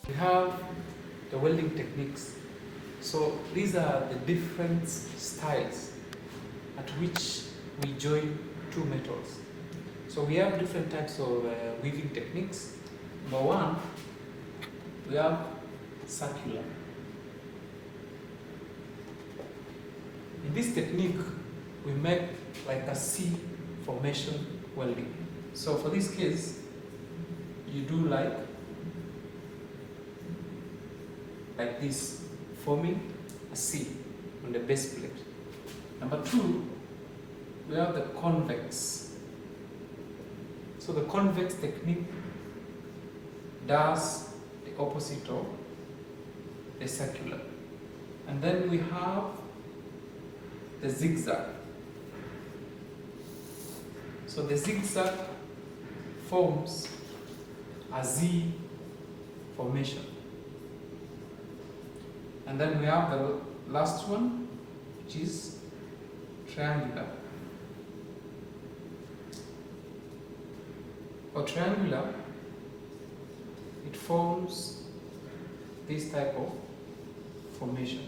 We have the welding techniques. So these are the different styles at which we join two metals. So we have different types of weaving techniques. Number one, we have circular. In this technique, we make like a C formation welding. So for this case, you do like this, forming a C on the base plate. Number two, we have the convex. So the convex technique does the opposite of the circular. And then we have the zigzag. So the zigzag forms a Z formation. And then we have the last one, which is triangular. For triangular, it forms this type of formation.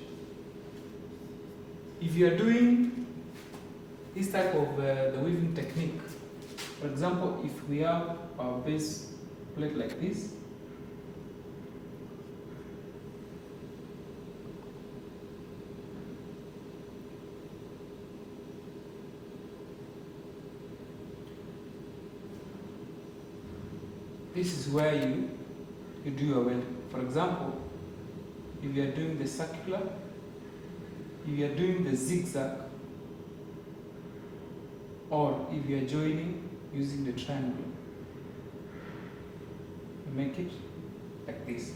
If you are doing this type of the weaving technique, for example, if we have our base plate like this, this is where you do your welding. For example, if you are doing the circular, if you are doing the zigzag, or if you are joining using the triangle, you make it like this.